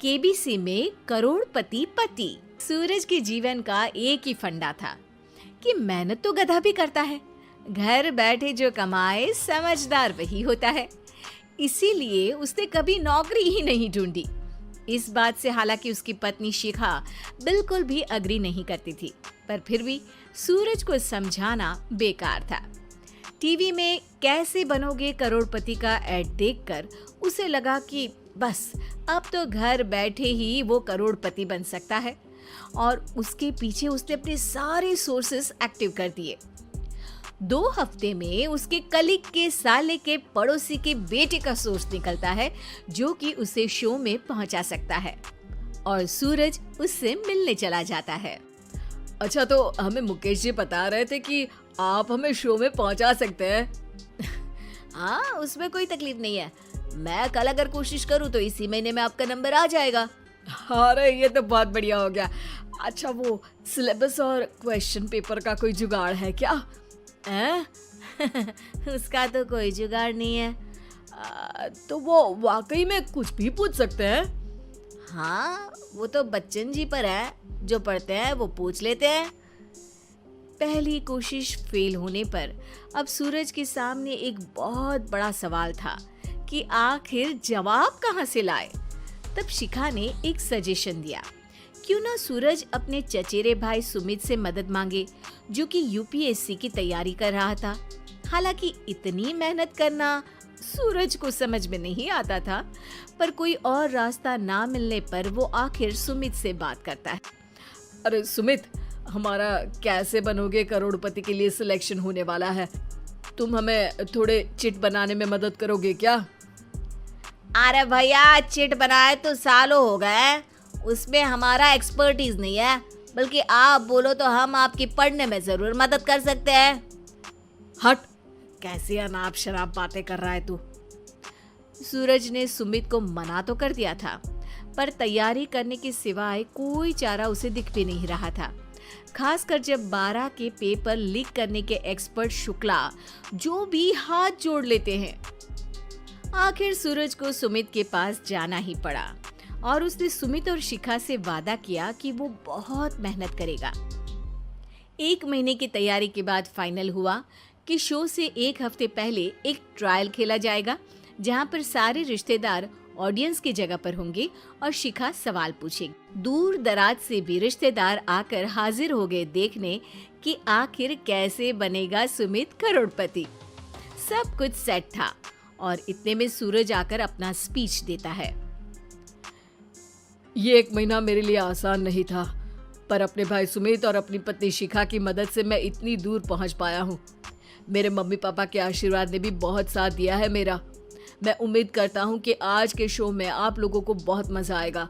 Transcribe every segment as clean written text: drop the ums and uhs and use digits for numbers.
KBC में करोड़पति पति। सूरज के जीवन का एक ही फंडा था कि मेहनत तो गधा भी करता है, घर बैठे जो कमाए समझदार वही होता है। इसीलिए उसने कभी नौकरी ही नहीं ढूंढी। इस बात से हालांकि उसकी पत्नी शिखा बिल्कुल भी अग्री नहीं करती थी, पर फिर भी सूरज को समझाना बेकार था। टीवी में कैसे बनोगे करोड़पति का ऐड देखकर उसे लगा कि बस अब तो घर बैठे ही वो करोड़पति बन सकता है, और उसके पीछे उसने अपने सारे सोर्सेस एक्टिव कर दिए। 2 हफ्ते में उसके कलीग के साले के पड़ोसी के बेटे का सोर्स निकलता है जो कि उसे शो में पहुंचा सकता है, और सूरज उससे मिलने चला जाता है। अच्छा, तो हमें मुकेश जी बता रहे थे कि आप हमें शो में पहुंचा सकते हैं। हाँ, उसमें कोई तकलीफ नहीं है। मैं कल अगर कोशिश करूँ तो इसी महीने में आपका नंबर आ जाएगा। अरे ये तो बहुत बढ़िया हो गया। अच्छा, वो सिलेबस और क्वेश्चन पेपर का कोई जुगाड़ है क्या? उसका तो कोई जुगाड़ नहीं है। तो वो वाकई में कुछ भी पूछ सकते हैं? हाँ, वो तो बच्चन जी पर है, जो पढ़ते हैं वो पूछ लेते हैं। पहली कोशिश फेल होने पर अब सूरज के सामने एक बहुत बड़ा सवाल था कि आखिर जवाब कहाँ से लाए। तब शिखा ने एक सजेशन दिया, क्यों ना सूरज अपने चचेरे भाई सुमित से मदद मांगे, जो कि यूपीएससी की तैयारी कर रहा था। हालांकि इतनी मेहनत करना सूरज को समझ में नहीं आता था, पर कोई और रास्ता ना मिलने पर वो आखिर सुमित से बात करता है। अरे सुमित, हमारा कैसे बनोगे करोड़पति के लिए सिलेक्शन होने वाला है, तुम हमें थोड़े चिट बनाने में मदद करोगे क्या? अरे भैया, चिट बनाए तो सालों हो गए, उसमें हमारा एक्सपर्टीज नहीं है, बल्कि आप बोलो तो हम आपकी पढ़ने में जरूर मदद कर सकते हैं। हट, कैसी अनाप शराब बातें कर रहा है तू। सूरज ने सुमित को मना तो कर दिया था, पर तैयारी करने के सिवाय कोई चारा उसे दिख भी नहीं रहा था, खासकर जब 12 के पेपर लीक करने के एक्सपर्ट शुक्ला जो भी हाथ जोड़ लेते हैं। आखिर सूरज को सुमित के पास जाना ही पड़ा, और उसने सुमित और शिखा से वादा किया कि वो बहुत मेहनत करेगा। 1 महीने की तैयारी के बाद फाइनल हुआ कि शो से 1 हफ्ते पहले एक ट्रायल खेला जाएगा, जहां पर सारे रिश्तेदार ऑडियंस की जगह पर होंगे और शिखा सवाल पूछेगी। दूर दराज से भी रिश्तेदार आकर हाजिर हो गए देखने कि आखिर कैसे बनेगा सुमित करोड़पति। सब कुछ सेट था, और इतने में सूरज आकर अपना स्पीच देता है। ये 1 महीना मेरे लिए आसान नहीं था, पर अपने भाई सुमित और अपनी पत्नी शिखा की मदद से मैं इतनी दूर पहुंच पाया हूँ। मेरे मम्मी पापा के आशीर्वाद ने भी बहुत साथ दिया है मेरा। मैं उम्मीद करता हूँ कि आज के शो में आप लोगों को बहुत मजा आएगा।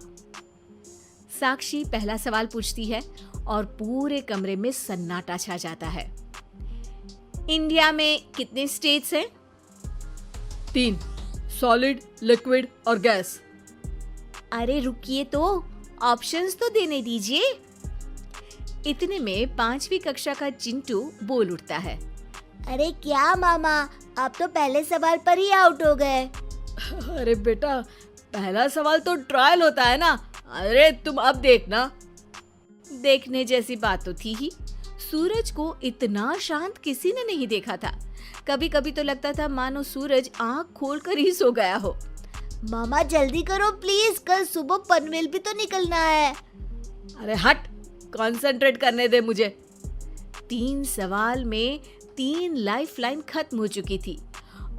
साक्षी पहला सवाल पूछती है और पूरे कमरे में सन्नाटा छा जाता है। इंडिया में कितने स्टेट्स हैं? 3, सॉलिड, लिक्विड और गैस। अरे रुकिए, तो ऑप्शंस तो देने दीजिए। इतने में 5वीं कक्षा का चिंटू बोल उठता है। अरे क्या मामा, आप तो पहले सवाल पर ही आउट हो गए। अरे बेटा, पहला सवाल तो ट्रायल होता है ना। अरे तुम अब देखना। देखने जैसी बात तो थी ही। सूरज को इतना शांत किसी ने नहीं देखा था। कभी कभी तो लगता था मानो सूरज आंख खोलकर ही सो गया हो। मामा जल्दी करो प्लीज, कल सुबह पनवेल भी तो निकलना है। अरे हट, कंसंट्रेट करने दे मुझे। 3 सवाल में 3 लाइफलाइन खत्म हो चुकी थी,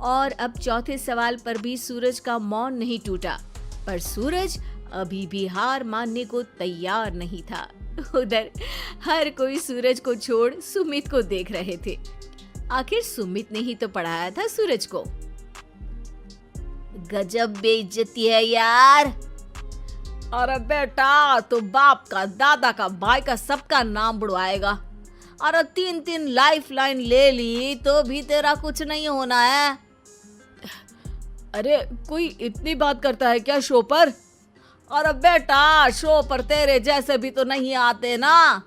और अब चौथे सवाल पर भी सूरज का मौन नहीं टूटा। पर सूरज अभी भी हार मानने को तैयार नहीं था। उधर हर कोई सूरज को छोड़ सुमित को देख रहे थे। आखिर सुमित ने ही तो पढ़ाया था सूरज को। गजब बेइज्जती है यार। अरे बेटा, तो बाप का, दादा का, भाई का, सबका नाम बुड़वाएगा। अरे 3 लाइफलाइन ले ली तो भी तेरा कुछ नहीं होना है। अरे कोई इतनी बात करता है क्या शो पर? अरे बेटा, शो पर तेरे जैसे भी तो नहीं आते ना।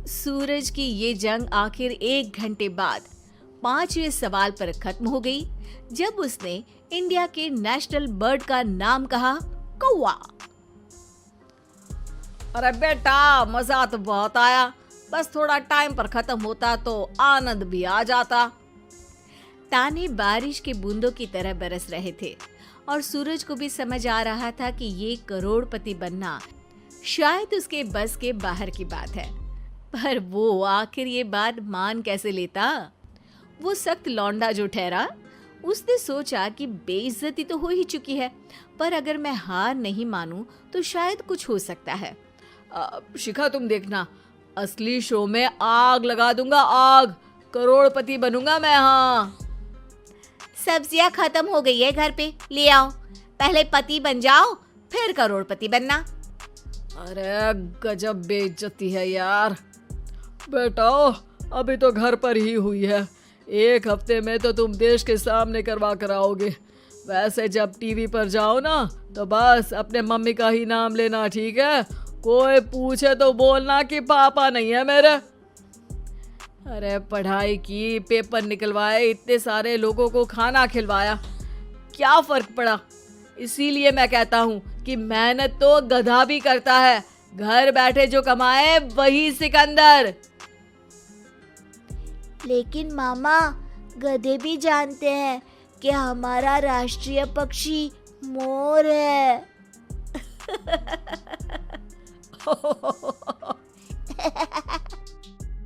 सूरज की ये जंग आखिर 1 घंटे बाद 5वें सवाल पर खत्म हो गई, जब उसने इंडिया के नेशनल बर्ड का नाम कहा, कौवा। अरे बेटा, मजा तो बहुत आया, बस थोड़ा टाइम पर खत्म होता तो आनंद भी आ जाता। ताने बारिश के बूंदों की तरह बरस रहे थे और सूरज को भी समझ आ रहा था कि ये करोड़पति बनना शायद उसके बस के बाहर की बात है। पर वो आखिर ये बात मान कैसे लेता? वो सख्त लौंडा जो ठहरा, उसने सोचा कि बेइज्जती तो हो ही चुकी है, पर अगर मैं हार नहीं मानूं तो शायद कुछ हो सकता है। शिखा, तुम देखना, असली शो में आग लगा दूंगा, आग, करोड़पति बनूंगा मैं। हाँ, सब्जियां खत्म हो गई है घर पे, ले आओ। पहले पति बन जाओ, फिर करोड़पति बनना। अरे गजब बेइज्जती है यार। बेटा, अभी तो घर पर ही हुई है, 1 हफ्ते में तो तुम देश के सामने करवा कर आओगे। वैसे जब टीवी पर जाओ ना तो बस अपने मम्मी का ही नाम लेना, ठीक है? कोई पूछे तो बोलना कि पापा नहीं है मेरे। अरे पढ़ाई की, पेपर निकलवाए, इतने सारे लोगों को खाना खिलवाया, क्या फर्क पड़ा? इसीलिए मैं कहता हूँ कि मेहनत तो गधा भी करता है, घर बैठे जो कमाए वही सिकंदर। लेकिन मामा, गधे भी जानते हैं कि हमारा राष्ट्रीय पक्षी मोर है।